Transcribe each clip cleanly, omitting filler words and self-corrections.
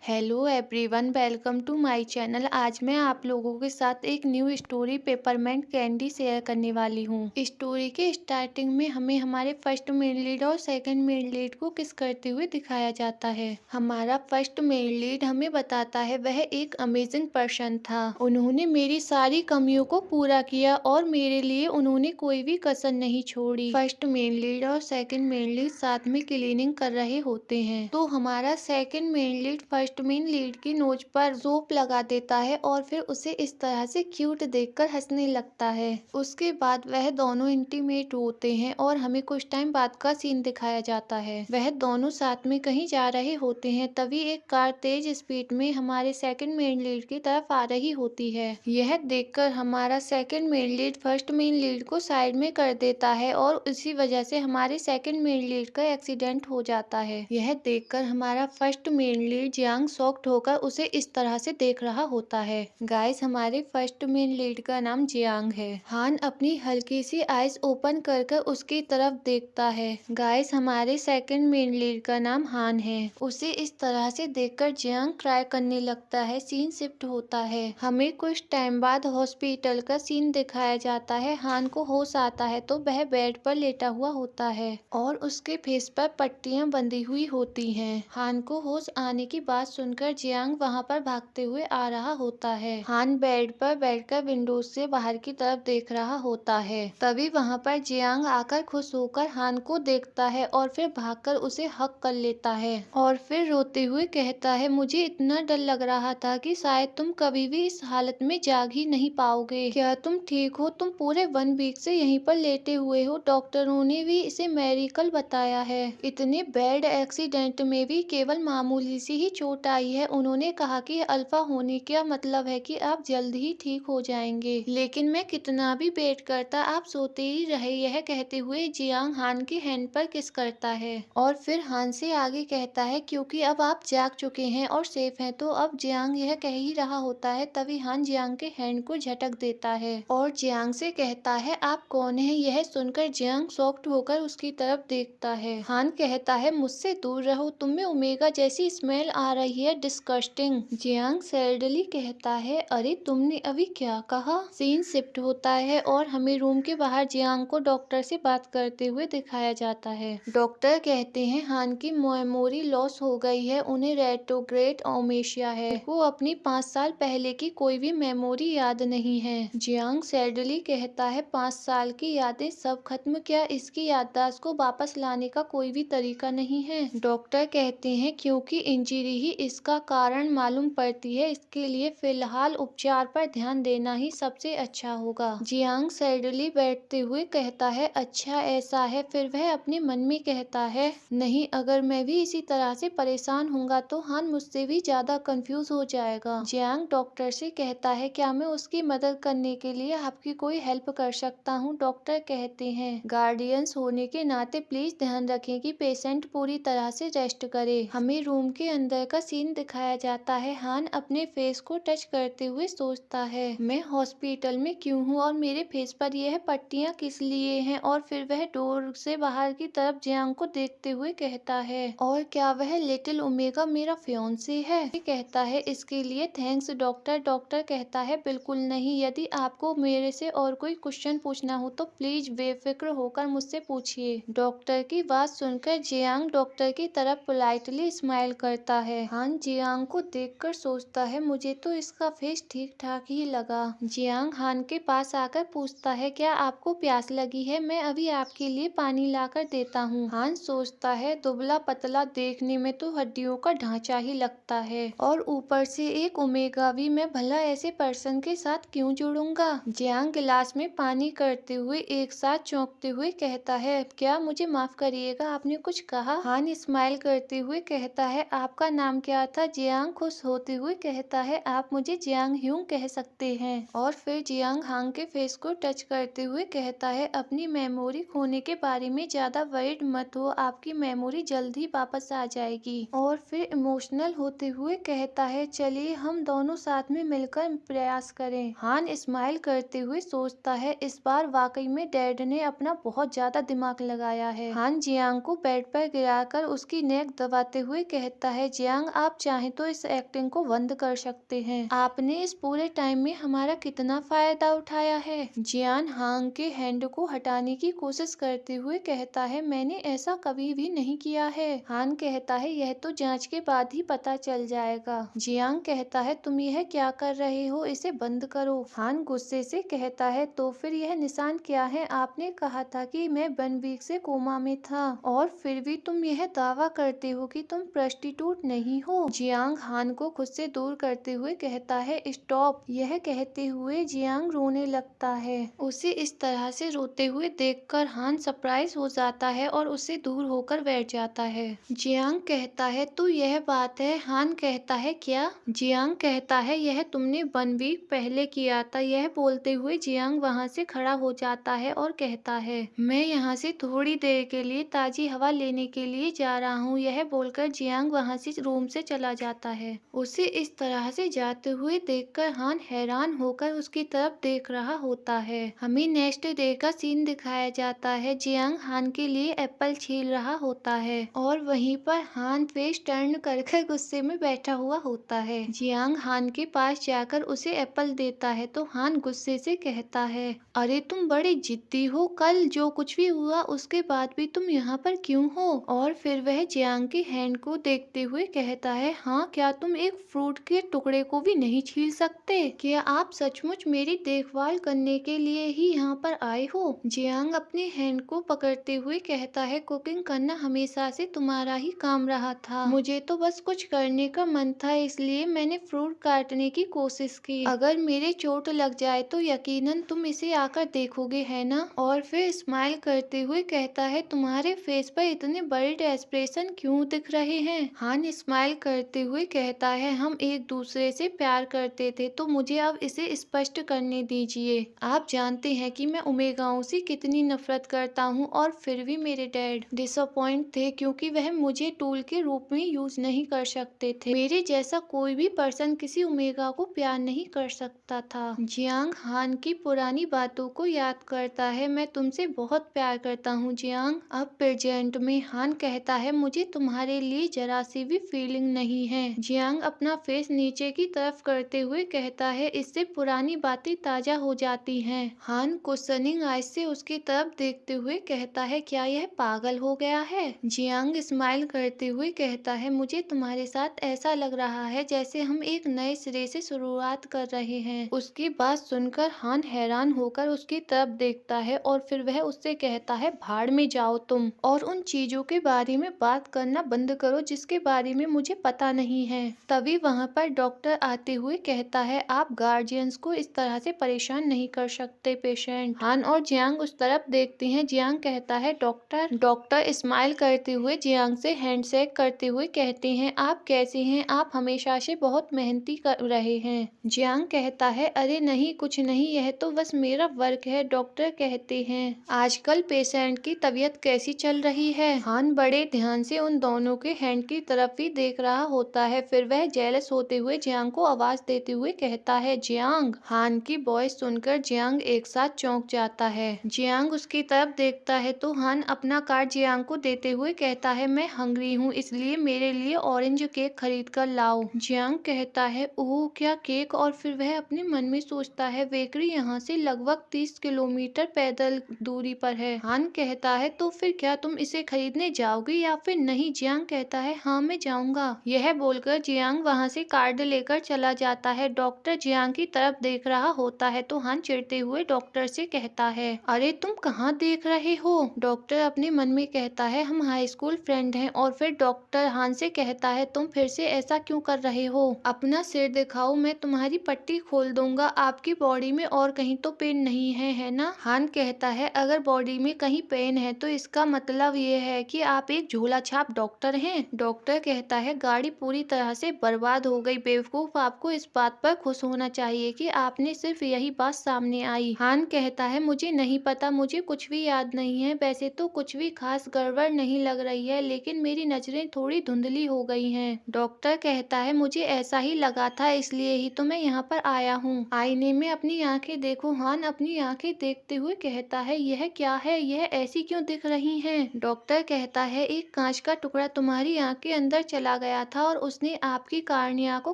Hello everyone, welcome to my channel. आज मैं आप लोगों के साथ एक new story peppermint candy share करने वाली हूँ। स्टोरी के स्टार्टिंग में हमें हमारे फर्स्ट मेन लीड और सेकंड मेन लीड को किस करते हुए दिखाया जाता है। हमारा फर्स्ट मेन लीड हमें बताता है वह एक अमेजिंग पर्सन था। उन्होंने मेरी सारी कमियों को पूरा किया और मेरे लिए उन्होंने कोई भी कसर नहीं छोड़ी। फर्स्ट मेन लीड और सेकंड मेन लीड साथ में क्लीनिंग कर रहे होते हैं तो हमारा second main lead first main lead की नोज पर सोप लगा देता है और फिर उसे इस तरह से क्यूट देखकर हंसने लगता है। उसके बाद वह दोनों इंटीमेट होते हैं और हमें कुछ टाइम बाद का सीन दिखाया जाता है। वह दोनों साथ में कहीं जा रहे होते हैं, तभी एक कार तेज स्पीड में हमारे सेकंड मेन लीड की तरफ आ रही होती है। यह देखकर हमारा second main lead first main lead को साइड में कर देता है और इसी वजह से हमारे सेकंड मेन लीड का एक्सीडेंट हो जाता है। यह देखकर हमारा first main lead Jiang shocked होकर उसे इस तरह से देख रहा होता है। गाइस, हमारे फर्स्ट मेन लीड का नाम जियांग है। हान अपनी हल्की सी आईज ओपन कर कर उसकी तरफ देखता है। गाइस, हमारे सेकंड मेन लीड का नाम हान है। उसे इस तरह से देखकर जियांग क्राई करने लगता है। सीन शिफ्ट होता है। हमें कुछ टाइम बाद हॉस्पिटल का सीन दिखाया जाता है। हान को होश आता है तो वह बेड पर लेटा हुआ होता है और उसके फेस पर पट्टियां बंधी हुई होती हैं। हान को होश आने की बात सुनकर जियांग वहां पर भागते हुए आ रहा होता है। हान बेड पर बैठकर विंडो से बाहर की तरफ देख रहा होता है। तभी वहां पर जियांग आकर खुश होकर हान को देखता है और फिर भागकर उसे हग कर लेता है और फिर रोते हुए कहता है, मुझे इतना डर लग रहा था कि शायद तुम कभी भी इस हालत में जाग ही नहीं पाओगे। क्या तुम ठीक हो? तुम पूरे 1 वीक से यहीं पर लेटे हुए हो। डॉक्टरों ने भी इसे मेडिकल बताया है। इतने बैड एक्सीडेंट में भी केवल मामूली सी ही चोट आई है। उन्होंने कहा कि अल्फा होने का मतलब है कि आप जल्द ही ठीक हो जाएंगे, लेकिन मैं कितना भी वेट करता आप सोते ही रहे। यह कहते हुए जियांग हान की हैंड पर किस करता है और फिर हान से आगे कहता है, क्योंकि अब आप जाग चुके हैं और सेफ हैं। तो अब जियांग यह कह ही रहा होता है, तभी हान जियांग के हैंड को झटक देता है और जियांग से कहता है, आप कौन है? यह सुनकर जियांग शॉक्ड होकर उसकी तरफ देखता है। हान कहता है, मुझसे दूर रहो, तुम में ओमेगा जैसी स्मेल आ रही है, डिस्गस्टिंग। जियांग सैडली कहता है, अरे तुमने अभी क्या कहा? सीन शिफ्ट होता है और हमें रूम के बाहर जियांग को डॉक्टर से बात करते हुए दिखाया जाता है। डॉक्टर कहते हैं हान की मेमोरी लॉस हो गई है, उन्हें रेट्रोग्रेड अमेनेशिया है। वो अपनी 5 साल पहले की कोई भी मेमोरी याद नहीं है। जियांग सैडली कहता है, 5 साल की यादें सब खत्म? क्या इसकी याददाश्त को वापस लाने का कोई भी तरीका नहीं है? डॉक्टर कहते हैं, क्योंकि इंजरी ही इसका कारण मालूम पड़ती है, इसके लिए फिलहाल उपचार पर ध्यान देना ही सबसे अच्छा होगा। जियांग सैडली बैठते हुए कहता है, अच्छा ऐसा है। फिर वह अपने मन में कहता है, नहीं, अगर मैं भी इसी तरह से परेशान होऊंगा तो हान मुझसे भी ज्यादा कंफ्यूज हो जाएगा। जियांग डॉक्टर से कहता है, क्या मैं उसकी मदद करने के लिए आपकी कोई हेल्प कर सकता हूँ? डॉक्टर कहते हैं, गार्डियंस होने के नाते प्लीज ध्यान रखें कि पेशेंट पूरी तरह से रेस्ट करे। हमें रूम के अंदर का सीन दिखाया जाता है। हान अपने फेस को टच करते हुए सोचता है, मैं हॉस्पिटल में क्यों हूँ और मेरे फेस पर यह पट्टियां किस लिए हैं? और फिर वह डोर से बाहर की तरफ जियांग को देखते हुए कहता है, और क्या वह लिटिल ओमेगा मेरा फियांसे है? कहता है, इसके लिए थैंक्स डॉक्टर। डॉक्टर कहता है, बिल्कुल नहीं, यदि आपको मेरे से और कोई क्वेश्चन पूछना हो तो प्लीज बेफिक्र होकर मुझसे पूछिए। डॉक्टर की बात सुनकर जियांग डॉक्टर की तरफ पोलाइटली स्माइल करता है। हान जियांग को देखकर सोचता है, मुझे तो इसका फेस ठीक ठाक ही लगा। जियांग हान के पास आकर पूछता है, क्या आपको प्यास लगी है? मैं अभी आपके लिए पानी लाकर देता हूँ। हान सोचता है, दुबला पतला, देखने में तो हड्डियों का ढांचा ही लगता है और ऊपर से एक ओमेगा भी, मैं भला ऐसे पर्सन के साथ क्यों जुड़ूंगा? जियांग गिलास में पानी करते हुए एक साथ चौंकते हुए कहता है, क्या मुझे माफ करिएगा, आपने कुछ कहा? हान स्माइल करते हुए कहता है, आपका नाम क्या था? जियांग खुश होते हुए कहता है, आप मुझे जियांग ह्यूंग कह सकते हैं। और फिर जियांग हांग के फेस को टच करते हुए कहता है, अपनी मेमोरी खोने के बारे में ज्यादा वरीड मत हो, आपकी मेमोरी जल्द ही वापस आ जाएगी। और फिर इमोशनल होते हुए कहता है, चलिए हम दोनों साथ में मिलकर प्रयास करें। हान स्माइल करते हुए सोचता है, इस बार वाकई में डैड ने अपना बहुत ज्यादा दिमाग लगाया है। हान जियांग को बेड पर गिराकर उसकी नेक दबाते हुए कहता है, जियांग आप चाहें तो इस एक्टिंग को बंद कर सकते हैं। आपने इस पूरे टाइम में हमारा कितना फायदा उठाया है। जियान हांग के हैंड को हटाने की कोशिश करते हुए कहता है, मैंने ऐसा कभी भी नहीं किया है। हान कहता है, यह तो जांच के बाद ही पता चल जाएगा। जियांग कहता है, तुम यह क्या कर रहे हो, इसे बंद करो। हान गुस्से से कहता है, तो फिर यह निशान क्या है? आपने कहा था कि मैं 1 वीक से कोमा में था और फिर भी तुम यह दावा करते हो कि तुम प्रोस्टिट्यूट नहीं हो। जियांग हान को खुद से दूर करते हुए कहता है, स्टॉप। यह कहते हुए जियांग रोने लगता है। उसे इस तरह से रोते हुए देखकर हान सरप्राइज हो जाता है और उससे दूर होकर बैठ जाता है। जियांग कहता है, तो यह बात है। हान कहता है, क्या? जियांग कहता है, यह तुमने 1 वीक पहले किया था। यह बोलते हुए जियांग वहाँ से खड़ा हो जाता है और कहता है, मैं यहाँ से थोड़ी देर के लिए ताजी हवा लेने के लिए जा रहा हूँ। यह बोलकर जियांग वहाँ से रूम से चला जाता है। उसे इस तरह से जाते हुए देखकर हान हैरान होकर उसकी तरफ देख रहा होता है। हमें नेक्स्ट डे का सीन दिखाया जाता है। जियांग हान के लिए एप्पल छील रहा होता है और वहीं पर हान फेस टर्न कर गुस्से में बैठा हुआ होता है। जियांग हान के पास जाकर उसे एप्पल देता है तो हान गुस्से से कहता है, अरे तुम बड़े जिद्दी हो। कल जो कुछ भी हुआ उसके बाद भी तुम यहाँ पर क्यों हो? और फिर वह जियांग के हैंड को देखते हुए कहता है, हाँ, क्या तुम एक फ्रूट के टुकड़े को भी नहीं छील सकते? क्या आप सचमुच मेरी देखभाल करने के लिए ही यहाँ पर आए हो? जियांग अपने हैंड को पकड़ते हुए कहता है, कुकिंग करना हमेशा से तुम्हारा ही काम रहा था। मुझे तो बस कुछ करने का मन था, इसलिए मैंने फ्रूट काटने की कोशिश की। अगर मेरे चोट लग जाए तो यकीनन तुम इसे आकर देखोगे, है ना? और फिर स्माइल करते हुए कहता है, तुम्हारे फेस पर इतने बड़े एक्सप्रेशन क्यों दिख रहे हैं? हान स्माइल करते हुए कहता है, हम एक दूसरे से प्यार करते थे, तो मुझे अब इसे स्पष्ट करने दीजिए। आप जानते हैं कि मैं ओमेगाओं से कितनी नफरत करता हूँ और फिर भी मेरे डैड डिसअपॉइंट थे क्योंकि वह मुझे टूल के रूप में यूज नहीं कर सकते थे। मेरे जैसा कोई भी पर्सन किसी ओमेगा को प्यार नहीं कर सकता था। जियांग हान की पुरानी बातों को याद करता है, मैं तुमसे बहुत प्यार करता हूँ जियांग। अब प्रेजेंट में हान कहता है, मुझे तुम्हारे लिए जरा सी भी फीलिंग नहीं है। जियांग अपना फेस नीचे की तरफ करते हुए कहता है, इससे पुरानी बातें ताजा हो जाती हैं। हान क्वेश्चनिंग आइज से उसकी तरफ देखते हुए कहता है, क्या यह पागल हो गया है? जियांग स्माइल करते हुए कहता है, मुझे तुम्हारे साथ ऐसा लग रहा है जैसे हम एक नए सिरे से शुरुआत कर रहे हैं। उसकी बात सुनकर हान हैरान होकर उसकी तरफ देखता है और फिर वह उससे कहता है, भाड़ में जाओ तुम, और उन चीजों के बारे में बात करना बंद करो जिसके बारे में मुझे पता नहीं है। तभी वहाँ पर डॉक्टर आते हुए कहता है, आप गार्जियंस को इस तरह से परेशान नहीं कर सकते पेशेंट। हान और जियांग उस तरफ देखते हैं। जियांग कहता है, डॉक्टर। डॉक्टर स्माइल करते हुए जियांग से हैंडशेक करते हुए कहते हैं, आप कैसे हैं? आप हमेशा से बहुत मेहनती कर रहे हैं। जियांग कहता है, अरे नहीं, कुछ नहीं, यह तो बस मेरा वर्क है। डॉक्टर कहते हैं, आजकल पेशेंट की तबीयत कैसी चल रही है? हान बड़े ध्यान से उन दोनों के हैंड की तरफ ही देख रहा होता है। फिर वह जेलस होते हुए जियांग को आवाज देते हुए कहता है, जियांग। हान की वॉइस सुनकर जियांग एक साथ चौंक जाता है। जियांग उसकी तरफ देखता है तो हान अपना कार्ड जियांग को देते हुए कहता है, मैं हंग्री हूँ, इसलिए मेरे लिए ऑरेंज केक खरीद कर लाओ। जियांग कहता है, ओह क्या केक? और फिर वह अपने मन में सोचता है, बेकरी यहाँ से लगभग 30 किलोमीटर पैदल दूरी पर है। हान कहता है, तो फिर क्या तुम इसे खरीदने जाओगे या फिर नहीं? जियांग कहता है, हाँ मैं जाऊंगा। यह बोलकर जियांग वहाँ से कार्ड लेकर चला जाता है। डॉक्टर जियांग की तरफ देख रहा होता है तो हान चिढ़ते हुए डॉक्टर से कहता है, अरे तुम कहाँ देख रहे हो? डॉक्टर अपने मन में कहता है, हम हाई स्कूल फ्रेंड हैं। और फिर डॉक्टर हान से कहता है, तुम फिर से ऐसा क्यों कर रहे हो? अपना सिर दिखाओ, मैं तुम्हारी पट्टी खोल दूंगा। आपकी बॉडी में और कहीं तो पेन नहीं है ना? हान कहता है, अगर बॉडी में कहीं पेन है तो इसका मतलब ये है कि आप एक झोला छाप डॉक्टर हैं। डॉक्टर कहता है, गाड़ी पूरी तरह से बर्बाद हो गई बेवकूफ, आपको इस बात पर खुश होना चाहिए कि आपने सिर्फ यही बात सामने आई। हान कहता है, मुझे नहीं पता, मुझे कुछ भी याद नहीं है। वैसे तो कुछ भी खास गड़बड़ नहीं लग रही है, लेकिन मेरी नजरें थोड़ी धुंधली हो गई हैं। डॉक्टर कहता है, मुझे ऐसा ही लगा था, इसलिए ही तो मैं यहाँ पर आया हूँ। आईने में अपनी आंखें देखो। हान अपनी आंखें देखते हुए कहता है, यह क्या है? यह ऐसी क्यों दिख रही हैं? डॉक्टर कहता है, एक कांच का टुकड़ा तुम्हारी आंख के अंदर चला गया था और उसने आपकी कार्निया को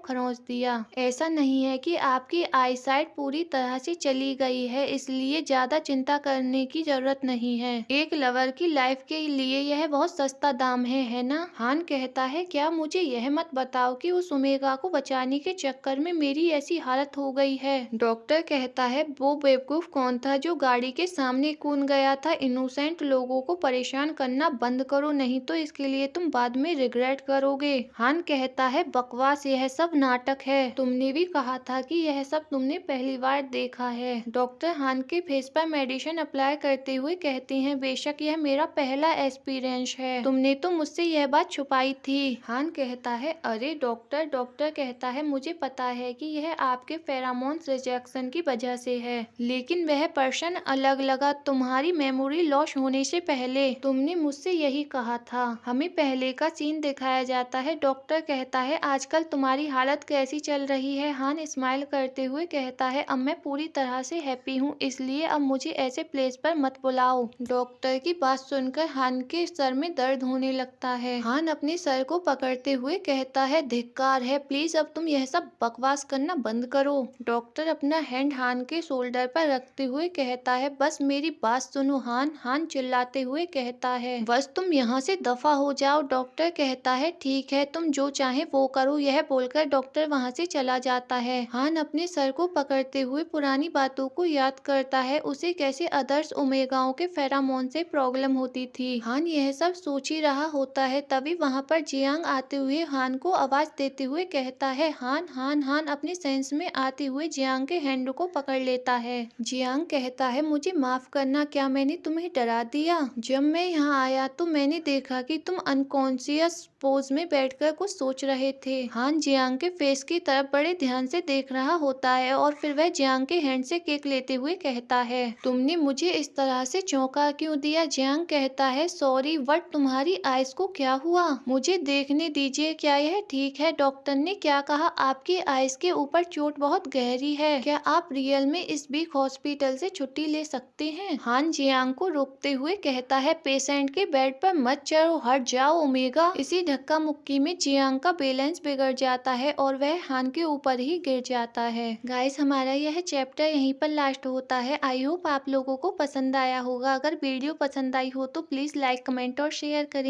खरोंच दिया। ऐसा नहीं है कि आपकी आईसाइट पूरी तरह से चली गई है, इसलिए ज्यादा चिंता करने की जरूरत नहीं है। एक लवर की लाइफ के लिए यह बहुत सस्ता दाम है ना? हान कहता है, क्या मुझे यह मत बताओ कि उस ओमेगा को बचाने के चक्कर में मेरी ऐसी हालत हो गई है। डॉक्टर कहता है, वो बेवकूफ कौन था जो गाड़ी के सामने कूद गया था? इनोसेंट लोगों को परेशान करना बंद करो, नहीं तो इसके लिए तुम बाद में रिग्रेट करोगे। हान कहता है, बकवास, यह सब नाटक है। तुमने भी कहा था कि यह सब तुमने पहली बार देखा है। डॉक्टर हान के फेस पर मेडिसिन अप्लाई करते हुए कहते हैं, बेशक यह मेरा पहला एक्सपीरियंस है, तुमने तो मुझसे यह बात छुपाई थी। हान कहता है, अरे डॉक्टर कहता है, मुझे पता है कि यह आपके फेरामोन्स रिजेक्शन की वजह से है, लेकिन वह पर्सन अलग लगा तुम्हारी मेमोरी लॉस होने से पहले। तुमने मुझसे यही कहा था। हमें पहले का सीन दिखाया जाता है। डॉक्टर कहता है, आजकल तुम्हारी हालत कैसी चल रही है? हान स्माइल करते हुए कहता है, अब मैं पूरी तरह से हैप्पी हूँ, इसलिए अब मुझे ऐसे प्लेस पर मत बुलाओ। डॉक्टर की बात सुनकर हान के सर में दर्द होने लगता है। हान अपने सर को पकड़ते हुए कहता है, धिक्कार है, प्लीज अब तुम यह सब बकवास करना बंद करो। डॉक्टर अपना हैंड हान के शोल्डर पर रखते हुए कहता है, बस मेरी बात सुनो हान। हान चिल्लाते हुए कहता है, बस तुम यहाँ से दफा हो जाओ। डॉक्टर कहता है, ठीक है, तुम जो चाहे वो करो। यह बोलकर डॉक्टर वहाँ से चला जाता है। हान अपने सर को पकड़ते हुए पुरानी बातों को याद करता है, उसे कैसे अदर्स ओमेगाओं के फेरामोन से प्रॉब्लम होती थी। हान यह सब सोच ही रहा होता है, तभी वहाँ पर जियांग आते हुए हान को आवाज देते हुए कहता है, हान हान हान अपने सेंस में आते हुए जियांग के हैंड को पकड़ लेता है। जियांग कहता है, मुझे माफ करना, क्या मैंने तुम्हें डरा दिया? जब मैं यहाँ आया तो मैंने देखा कि तुम अनकॉन्शियस पोज में बैठकर कुछ सोच रहे थे। हान जियांग के फेस की तरफ बड़े ध्यान से देख रहा होता है और फिर वह जियांग के हैंड से केक लेते हुए कहता है, तुमने मुझे इस तरह से चौंका क्यों दिया? जियांग कहता है, सॉरी, बट तुम्हारी आइज को क्या हुआ? मुझे देखने दीजिए, क्या यह ठीक है? डॉक्टर ने क्या कहा? आपकी आइज के ऊपर चोट बहुत गहरी है, क्या आप रियल में इस वीक हॉस्पिटल से छुट्टी ले सकते हैं? हान जियांग को रोकते हुए कहता है, पेशेंट के बेड पर मत चढ़ो, हट जाओ ओमेगा। इसी धक्का मुक्की में जियांग का बैलेंस बिगड़ जाता है और वह हान के ऊपर ही गिर जाता है। गाइस, हमारा यह चैप्टर यहीं पर लास्ट होता है। आई होप आप लोगों को पसंद आया होगा। अगर वीडियो पसंद आई हो तो प्लीज लाइक, कमेंट और शेयर करें।